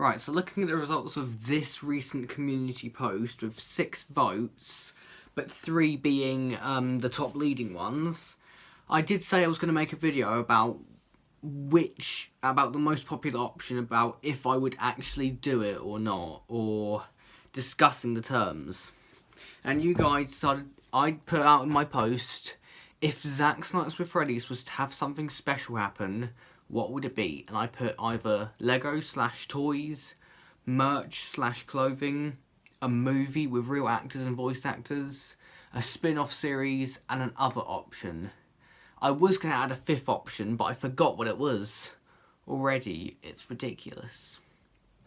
Right, so looking at the results of this recent community post with 6 votes, but 3 being the top leading ones, I did say I was going to make a video about the most popular option, about if I would actually do it or not, or discussing the terms. And you guys decided, I'd put out in my post, if Zack's Nights with Freddy's was to have something special happen, what would it be? And I put either Lego/toys, merch/clothing, a movie with real actors and voice actors, a spin-off series, and an other option. I was going to add a 5th option, but I forgot what it was already. It's ridiculous.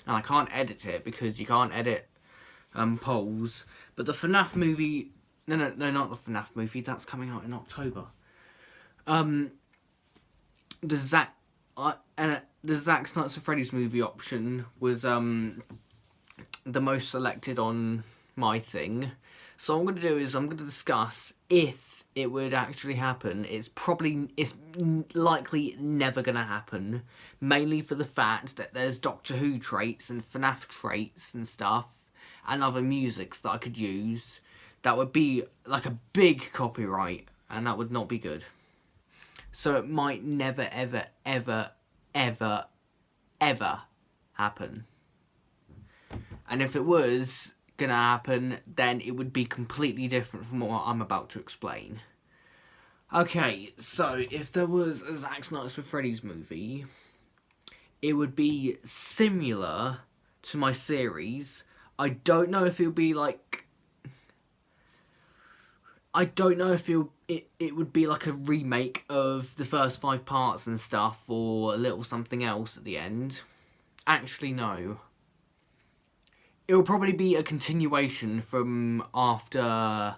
And I can't edit it because you can't edit polls. But the FNAF movie... No, not the FNAF movie. That's coming out in October. The Zack's Nights with Freddy's movie option was the most selected on my thing. So what I'm going to do is I'm going to discuss if it would actually happen. It's likely never going to happen, mainly for the fact that there's Doctor Who traits and FNAF traits and stuff, and other musics that I could use that would be like a big copyright, and that would not be good. So it might never, ever, ever, ever, ever happen. And if it was gonna happen, then it would be completely different from what I'm about to explain. Okay, so if there was a Zack's Nights with Freddy's movie, it would be similar to my series. I don't know if it would be like... I don't know if it would be like a remake of the first 5 parts and stuff, or a little something else at the end. Actually, no. It will probably be a continuation from after,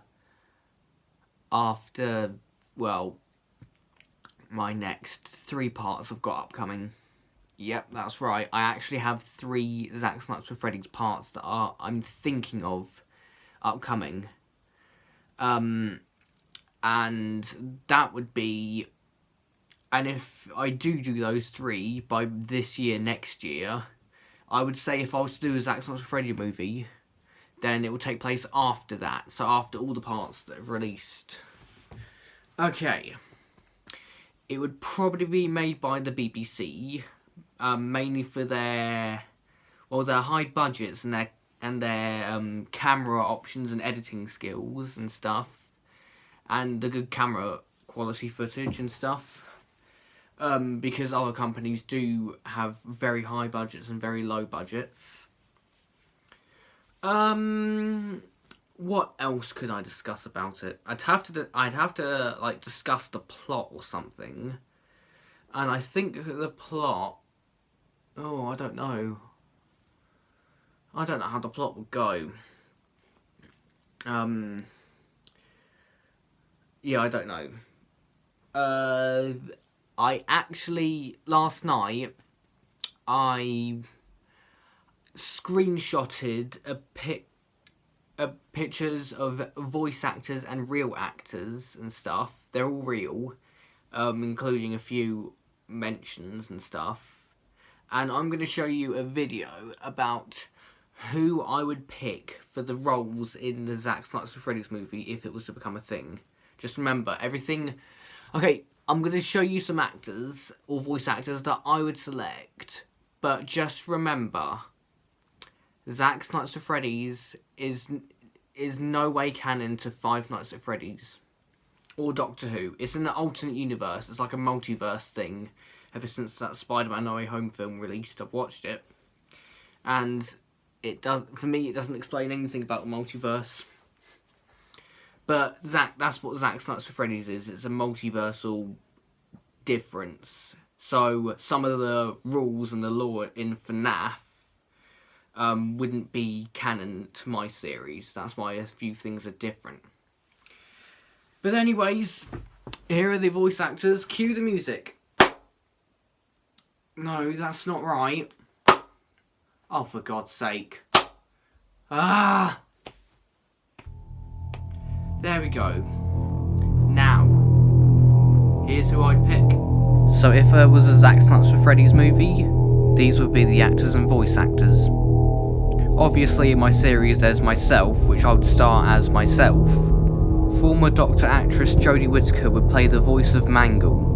well, my next 3 parts I've got upcoming. Yep, that's right. I actually have 3 Zack's Nights with Freddy's parts that I'm thinking of upcoming. And that would be... And if I do those 3 by this year, next year... I would say if I was to do a Zack's Nights with Freddy movie, then it will take place after that. So after all the parts that have released. Okay. It would probably be made by the BBC, mainly for their high budgets and their camera options and editing skills and stuff, and the good camera quality footage and stuff. Because other companies do have very high budgets and very low budgets. What else could I discuss about it? I'd have to like discuss the plot or something. And I think the plot... Oh, I don't know. I don't know how the plot would go. Yeah, I don't know. I actually, last night, I screenshotted pictures of voice actors and real actors and stuff. They're all real, including a few mentions and stuff. And I'm going to show you a video about who I would pick for the roles in the Zack's Nights with Freddy's movie if it was to become a thing. Just remember, everything... Okay, I'm going to show you some actors, or voice actors, that I would select. But just remember, Zack's Nights with Freddy's is no way canon to Five Nights at Freddy's. Or Doctor Who. It's an alternate universe. It's like a multiverse thing. Ever since that Spider-Man No Way Home film released, I've watched it. And it does, for me, it doesn't explain anything about the multiverse. But that's what Zack's Nights with Freddy's is. It's a multiversal difference. So some of the rules and the lore in FNAF wouldn't be canon to my series. That's why a few things are different. But anyways, here are the voice actors. Cue the music. No, that's not right. Oh, for God's sake. Ah! There we go. Now, here's who I'd pick. So if there was a Zack's Nights with Freddy's movie, these would be the actors and voice actors. Obviously in my series there's myself, which I would star as myself. Former Doctor actress Jodie Whittaker would play the voice of Mangle.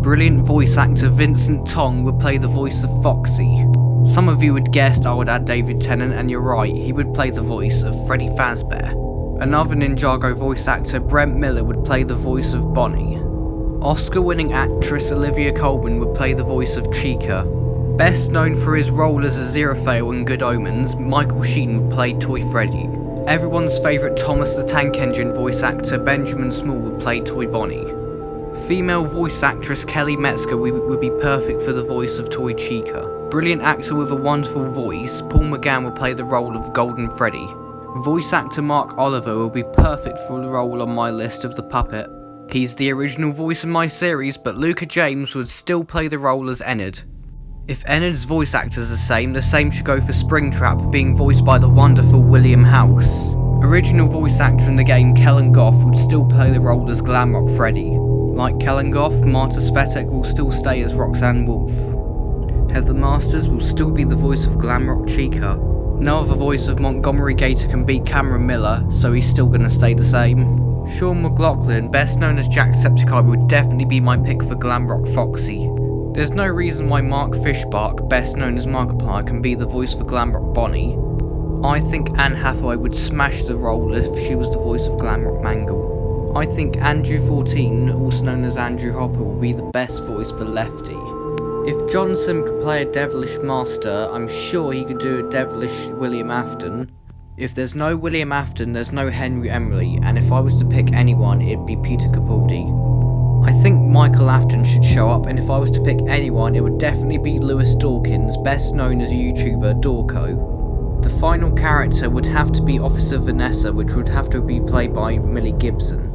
Brilliant voice actor Vincent Tong would play the voice of Foxy. Some of you had guessed I would add David Tennant, and you're right, he would play the voice of Freddy Fazbear. Another Ninjago voice actor, Brent Mille, would play the voice of Bonnie. Oscar-winning actress Olivia Colman would play the voice of Chica. Best known for his role as Aziraphale in Good Omens, Sheen would play Toy Freddy. Everyone's favourite Thomas the Tank Engine voice actor, Benjamin Small, would play Toy Bonnie. Female voice actress Kelly Metzger would be perfect for the voice of Toy Chica. Brilliant actor with a wonderful voice, Paul McGann would play the role of Golden Freddy. Voice actor Mark Oliver will be perfect for the role on my list of the puppet. He's the original voice in my series, but Luca James would still play the role as Ennard. If Ennard's voice actors are the same should go for Springtrap, being voiced by the wonderful William House. Original voice actor in the game Kellen Goff would still play the role as Glamrock Freddy. Like Kellen Goff, Marta Svetek will still stay as Roxanne Wolf. Heather Masters will still be the voice of Glamrock Chica. No other voice of Montgomery Gator can beat Cameron Mille, so he's still gonna stay the same. Sean McLaughlin, best known as Jacksepticeye, would definitely be my pick for Glamrock Foxy. There's no reason why Mark FischBach, best known as Markiplier, can be the voice for Glamrock Bonnie. I think Anne Hathaway would smash the role if she was the voice of Glamrock Mangle. I think Andrew 14, also known as Andrew Hopper, will be the best voice for Lefty. If John Simm could play a devilish master, I'm sure he could do a devilish William Afton. If there's no William Afton, there's no Henry Emily, and if I was to pick anyone, it'd be Peter Capaldi. I think Michael Afton should show up, and if I was to pick anyone, it would definitely be Lewis Dawkins, best known as YouTuber Dorco. The final character would have to be Officer Vanessa, which would have to be played by Mille Gibson.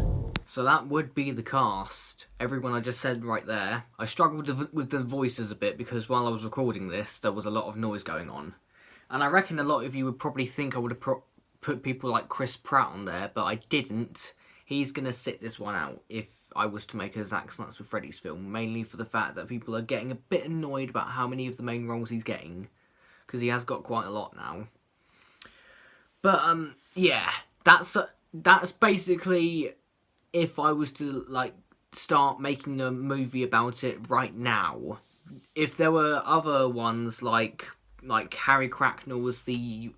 So that would be the cast. Everyone I just said right there. I struggled with the voices a bit because while I was recording this, there was a lot of noise going on. And I reckon a lot of you would probably think I would have put people like Chris Pratt on there, but I didn't. He's going to sit this one out if I was to make a Zack Nuts with Freddy's film, mainly for the fact that people are getting a bit annoyed about how many of the main roles he's getting, because he has got quite a lot now. But, yeah, that's basically if I was to, like, start making a movie about it right now. If there were other ones like Harry Cracknell's The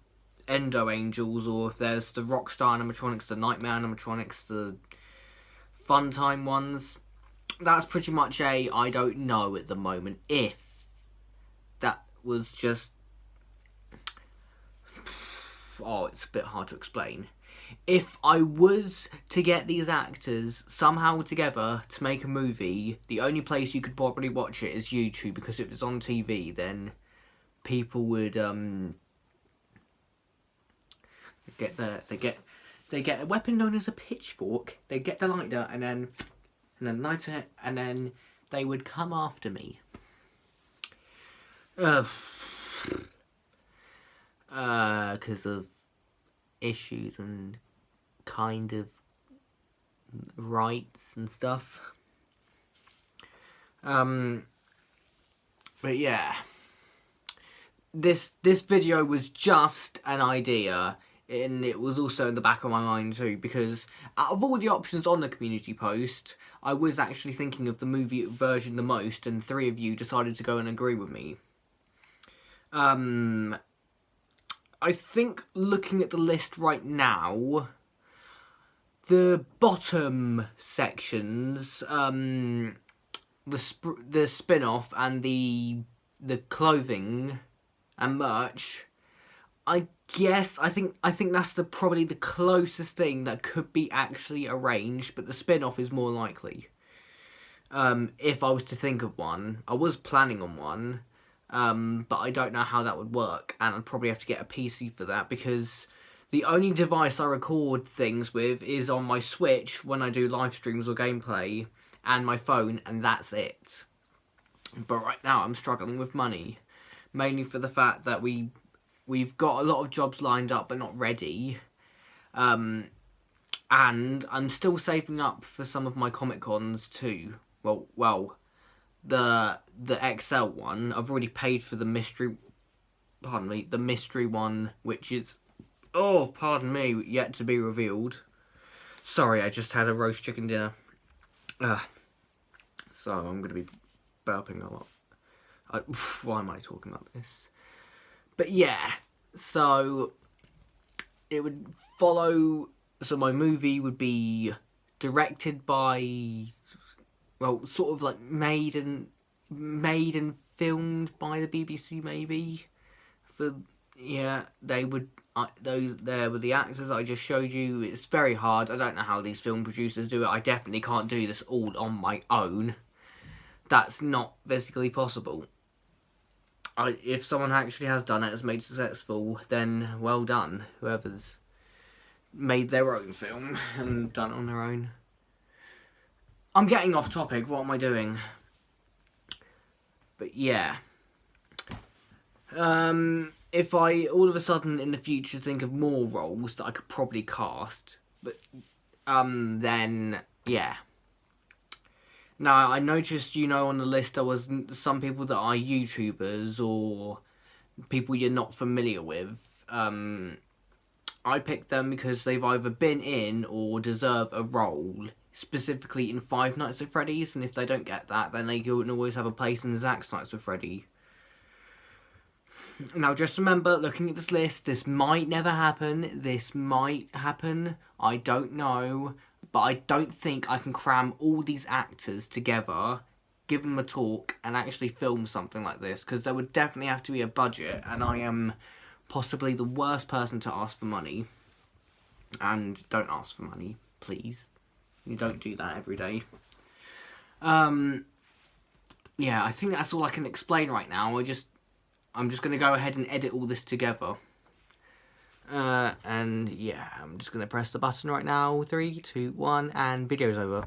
Endo Angels, or if there's the Rockstar animatronics, the Nightmare animatronics, the Funtime ones, that's pretty much I don't know at the moment. If that was just... Oh, it's a bit hard to explain. If I was to get these actors somehow together to make a movie, the only place you could probably watch it is YouTube, because if it's on TV, then people would they get a weapon known as a pitchfork. They get the lighter and then light it, and then they would come after me. Because of issues and kind of rights and stuff. But yeah, this video was just an idea, and it was also in the back of my mind too, because out of all the options on the community post, I was actually thinking of the movie version the most, and 3 of you decided to go and agree with me. I think looking at the list right now, the bottom sections, the spin-off and the clothing and merch, I think that's probably the closest thing that could be actually arranged, but the spin-off is more likely. If I was to think of one, I was planning on one. But I don't know how that would work, and I'd probably have to get a PC for that, because the only device I record things with is on my Switch when I do live streams or gameplay, and my phone, and that's it. But right now I'm struggling with money, mainly for the fact that we've got a lot of jobs lined up but not ready, and I'm still saving up for some of my Comic Cons too. Well, the XL one. I've already paid for the mystery. Pardon me, the mystery one, which is, oh, pardon me, yet to be revealed. Sorry, I just had a roast chicken dinner. So I'm going to be burping a lot. Why am I talking about this? But yeah, so it would follow. So my movie would be directed by, well, sort of like made and filmed by the BBC, maybe. Yeah, they would. Those there were the actors I just showed you. It's very hard. I don't know how these film producers do it. I definitely can't do this all on my own. That's not physically possible. If someone actually has done it, has made it successful, then well done. Whoever's made their own film and done it on their own. I'm getting off topic. What am I doing? But yeah. If I all of a sudden in the future think of more roles that I could probably cast, but then yeah. Now I noticed, on the list there was some people that are YouTubers or people you're not familiar with. I picked them because they've either been in or deserve a role, specifically in Five Nights at Freddy's, and if they don't get that, then they can always have a place in Zack's Nights with Freddy. Now, just remember, looking at this list, this might never happen. This might happen. I don't know. But I don't think I can cram all these actors together, give them a talk, and actually film something like this. Because there would definitely have to be a budget. And I am possibly the worst person to ask for money. And don't ask for money, please. You don't do that every day. Yeah, I think that's all I can explain right now. I'm just going to go ahead and edit all this together. And yeah, I'm just going to press the button right now. 3, 2, 1, and video's over.